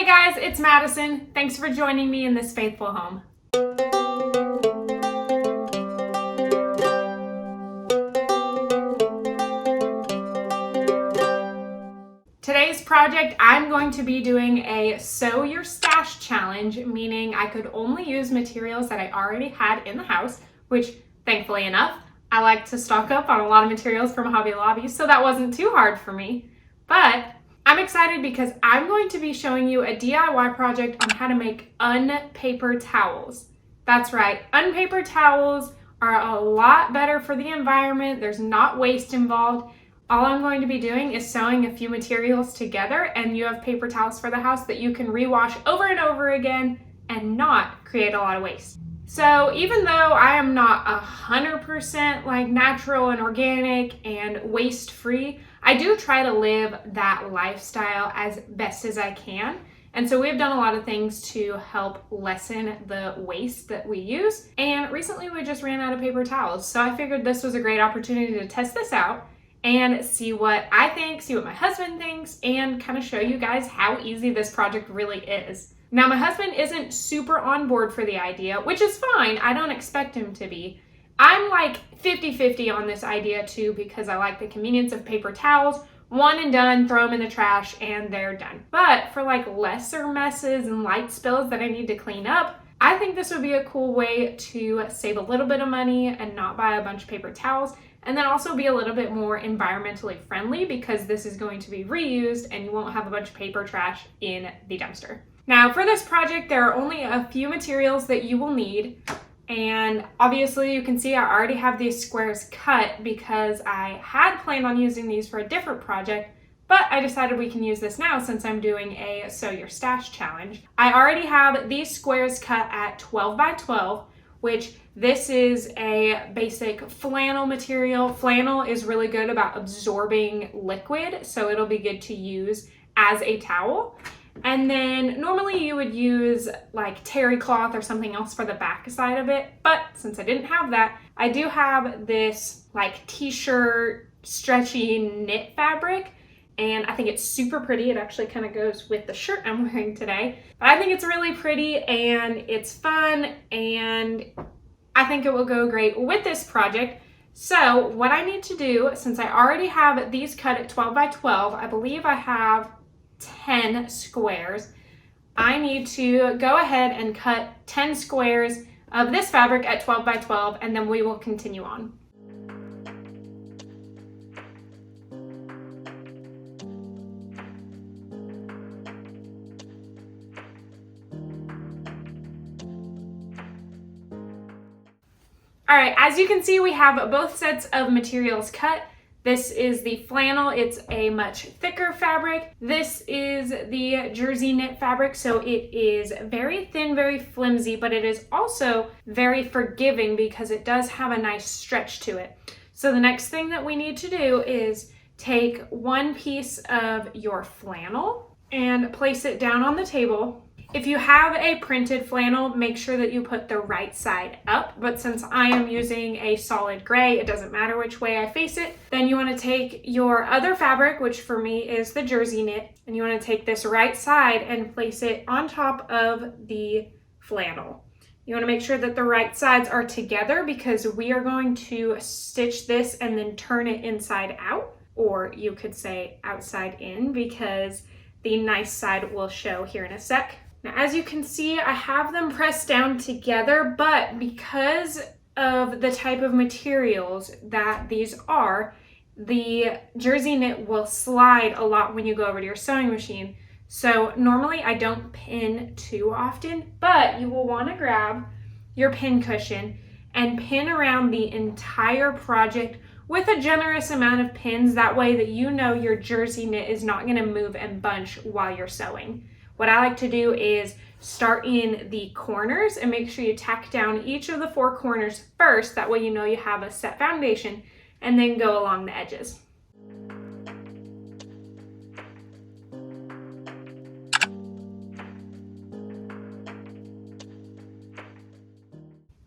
Hey guys, it's Madison. Thanks for joining me in this faithful home. Today's project, I'm going to be doing a sew your stash challenge, meaning I could only use materials that I already had in the house, which thankfully enough, I like to stock up on a lot of materials from Hobby Lobby, so that wasn't too hard for me. But I'm excited because I'm going to be showing you a DIY project on how to make unpaper towels. That's right, unpaper towels are a lot better for the environment. There's not waste involved. All I'm going to be doing is sewing a few materials together, and you have paper towels for the house that you can rewash over and over again and not create a lot of waste. So even though I am not 100% like natural and organic and waste-free, I do try to live that lifestyle as best as I can. And so we've done a lot of things to help lessen the waste that we use. And recently we just ran out of paper towels. So I figured this was a great opportunity to test this out and see what I think, see what my husband thinks, and kind of show you guys how easy this project really is. Now, my husband isn't super on board for the idea, which is fine. I don't expect him to be. I'm like 50-50 on this idea too, because I like the convenience of paper towels. One and done, throw them in the trash and they're done. But for like lesser messes and light spills that I need to clean up, I think this would be a cool way to save a little bit of money and not buy a bunch of paper towels, and then also be a little bit more environmentally friendly because this is going to be reused and you won't have a bunch of paper trash in the dumpster. Now for this project, there are only a few materials that you will need. And obviously you can see I already have these squares cut because I had planned on using these for a different project, but I decided we can use this now since I'm doing a Sew Your Stash challenge. I already have these squares cut at 12 by 12, which this is a basic flannel material. Flannel is really good about absorbing liquid, so it'll be good to use as a towel. And then normally you would use like terry cloth or something else for the back side of it. But since I didn't have that, I do have this like t-shirt stretchy knit fabric. And I think it's super pretty. It actually kind of goes with the shirt I'm wearing today. But I think it's really pretty and it's fun, and I think it will go great with this project. So what I need to do, since I already have these cut at 12 by 12, I believe I have 10 squares. I need to go ahead and cut 10 squares of this fabric at 12 by 12, and then we will continue on. All right, as you can see, we have both sets of materials cut. This is the flannel. It's a much thicker fabric. This is the jersey knit fabric, so it is very thin, very flimsy, but it is also very forgiving because it does have a nice stretch to it. So the next thing that we need to do is take one piece of your flannel and place it down on the table. If you have a printed flannel, make sure that you put the right side up, but since I am using a solid gray, it doesn't matter which way I face it. Then you want to take your other fabric, which for me is the jersey knit, and you want to take this right side and place it on top of the flannel. You want to make sure that the right sides are together because we are going to stitch this and then turn it inside out, or you could say outside in, because the nice side will show here in a sec. Now, as you can see, I have them pressed down together, but because of the type of materials that these are, the jersey knit will slide a lot when you go over to your sewing machine. So normally I don't pin too often, but you will want to grab your pin cushion and pin around the entire project with a generous amount of pins. That way that you know your jersey knit is not going to move and bunch while you're sewing. What I like to do is start in the corners and make sure you tack down each of the 4 corners first. That way you know you have a set foundation, and then go along the edges.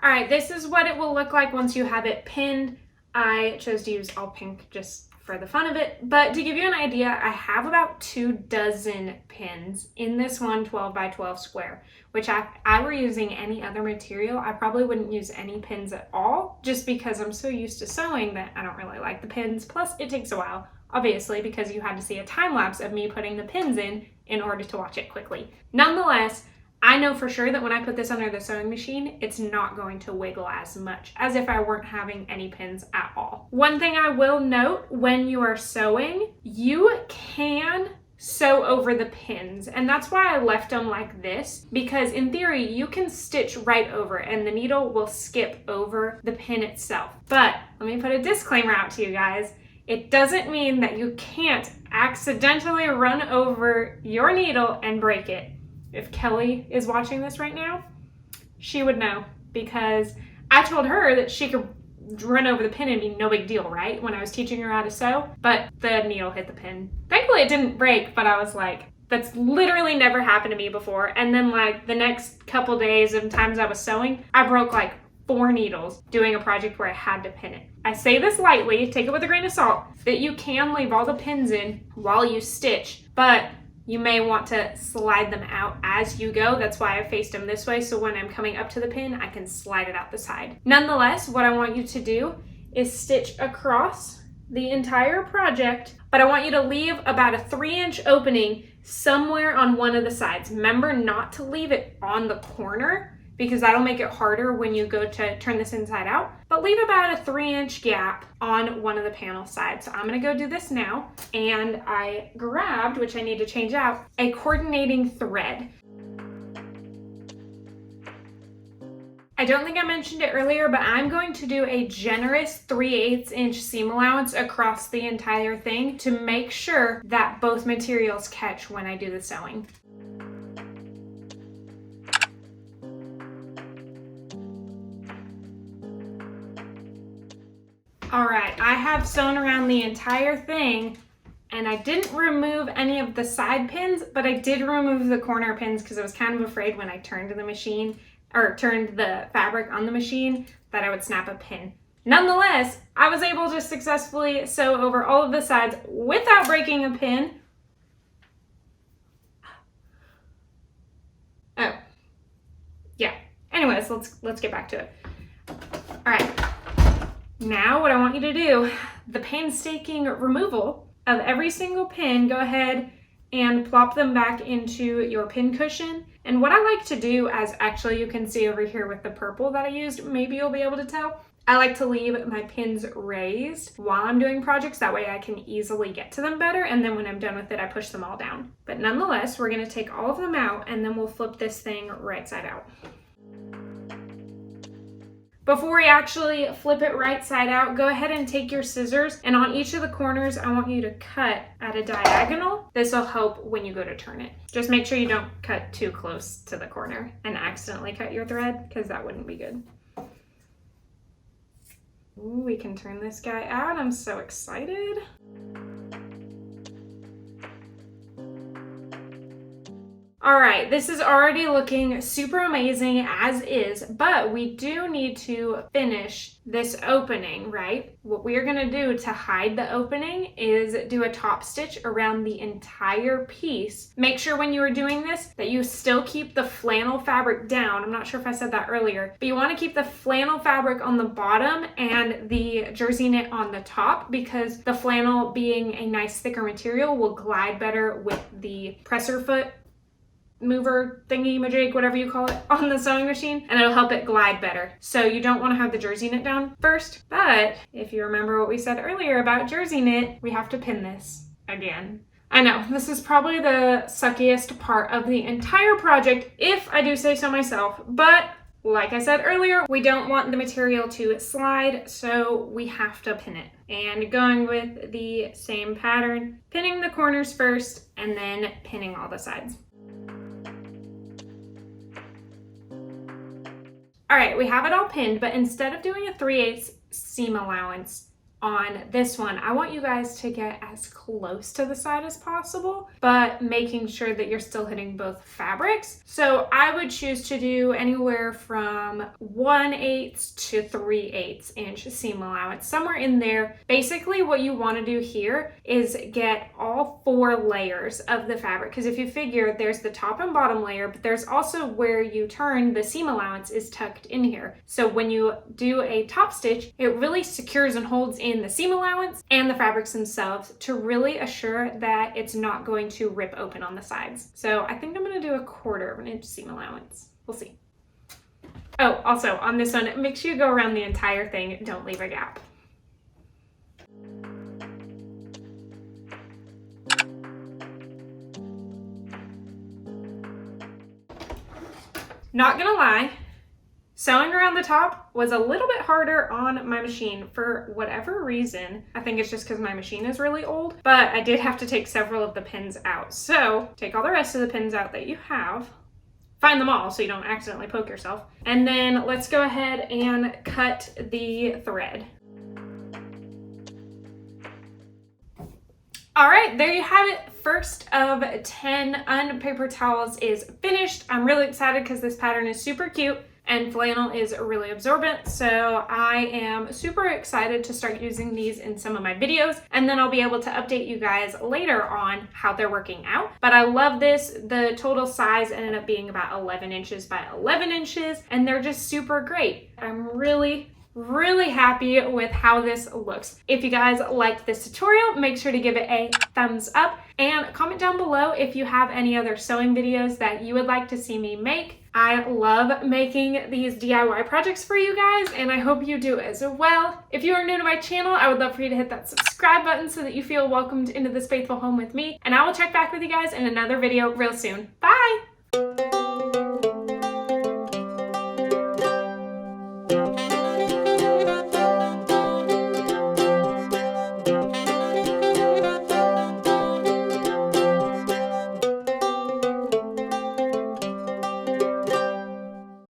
All right, this is what it will look like once you have it pinned. I chose to use all pink just for the fun of it. But to give you an idea, I have about 24 pins in this one 12 by 12 square, which if I were using any other material, I probably wouldn't use any pins at all, just because I'm so used to sewing that I don't really like the pins. Plus it takes a while, obviously, because you had to see a time lapse of me putting the pins in order to watch it quickly. Nonetheless, I know for sure that when I put this under the sewing machine, it's not going to wiggle as much as if I weren't having any pins at all. One thing I will note, when you are sewing, you can sew over the pins, and that's why I left them like this, because in theory you can stitch right over and the needle will skip over the pin itself. But let me put a disclaimer out to you guys. It doesn't mean that you can't accidentally run over your needle and break it. If Kelly is watching this right now, she would know, because I told her that she could run over the pin and be no big deal, right? When I was teaching her how to sew, but the needle hit the pin. Thankfully it didn't break, but I was like, that's literally never happened to me before. And then like the next couple days and times I was sewing, I broke like 4 needles doing a project where I had to pin it. I say this lightly, take it with a grain of salt, that you can leave all the pins in while you stitch, but you may want to slide them out as you go. That's why I faced them this way, so when I'm coming up to the pin, I can slide it out the side. Nonetheless, what I want you to do is stitch across the entire project, but I want you to leave about a 3-inch opening somewhere on one of the sides. Remember not to leave it on the corner, because that'll make it harder when you go to turn this inside out. But leave about a 3-inch gap on one of the panel sides. So I'm gonna go do this now. And I grabbed, which I need to change out, a coordinating thread. I don't think I mentioned it earlier, but I'm going to do a generous 3/8 inch seam allowance across the entire thing to make sure that both materials catch when I do the sewing. All right, I have sewn around the entire thing, and I didn't remove any of the side pins, but I did remove the corner pins because I was kind of afraid when I turned the machine, or turned the fabric on the machine, that I would snap a pin. Nonetheless, I was able to successfully sew over all of the sides without breaking a pin. Oh, yeah. Anyways, let's get back to it. All right. Now what I want you to do, the painstaking removal of every single pin, go ahead and plop them back into your pin cushion. And what I like to do, as actually you can see over here with the purple that I used, maybe you'll be able to tell, I like to leave my pins raised while I'm doing projects. That way I can easily get to them better. And then when I'm done with it, I push them all down. But nonetheless, we're gonna take all of them out and then we'll flip this thing right side out. Before we actually flip it right side out, go ahead and take your scissors, and on each of the corners, I want you to cut at a diagonal. This will help when you go to turn it. Just make sure you don't cut too close to the corner and accidentally cut your thread, because that wouldn't be good. Ooh, we can turn this guy out. I'm so excited. All right, this is already looking super amazing as is, but we do need to finish this opening, right? What we are gonna do to hide the opening is do a top stitch around the entire piece. Make sure when you are doing this that you still keep the flannel fabric down. I'm not sure if I said that earlier, but you wanna keep the flannel fabric on the bottom and the jersey knit on the top, because the flannel, being a nice thicker material, will glide better with the presser foot mover thingy majig, whatever you call it, on the sewing machine, and it'll help it glide better. So you don't want to have the jersey knit down first, but if you remember what we said earlier about jersey knit, we have to pin this again. I know, this is probably the suckiest part of the entire project, if I do say so myself, but like I said earlier, we don't want the material to slide, so we have to pin it. And going with the same pattern, pinning the corners first, and then pinning all the sides. All right, we have it all pinned, but instead of doing a 3/8 seam allowance, on this one, I want you guys to get as close to the side as possible, but making sure that you're still hitting both fabrics. So I would choose to do anywhere from 1/8 to 3/8 inch seam allowance, somewhere in there. Basically what you want to do here is get all 4 layers of the fabric, because if you figure there's the top and bottom layer, but there's also where you turn the seam allowance is tucked in here. So when you do a top stitch, it really secures and holds in the seam allowance and the fabrics themselves to really assure that it's not going to rip open on the sides. So I think I'm going to do 1/4 of an inch seam allowance. We'll see. Oh, also on this one, make sure you go around the entire thing. Don't leave a gap. Not gonna lie, sewing around the top was a little bit harder on my machine for whatever reason. I think it's just because my machine is really old, but I did have to take several of the pins out. So take all the rest of the pins out that you have. Find them all so you don't accidentally poke yourself. And then let's go ahead and cut the thread. All right, there you have it. First of 10 Unpaper towels is finished. I'm really excited because this pattern is super cute and flannel is really absorbent. So I am super excited to start using these in some of my videos, and then I'll be able to update you guys later on how they're working out. But I love this. The total size ended up being about 11 inches by 11 inches, and they're just super great. I'm really happy with how this looks. If you guys liked this tutorial, make sure to give it a thumbs up and comment down below if you have any other sewing videos that you would like to see me make. I love making these DIY projects for you guys, and I hope you do as well. If you are new to my channel, I would love for you to hit that subscribe button so that you feel welcomed into this faithful home with me, and I will check back with you guys in another video real soon. Bye!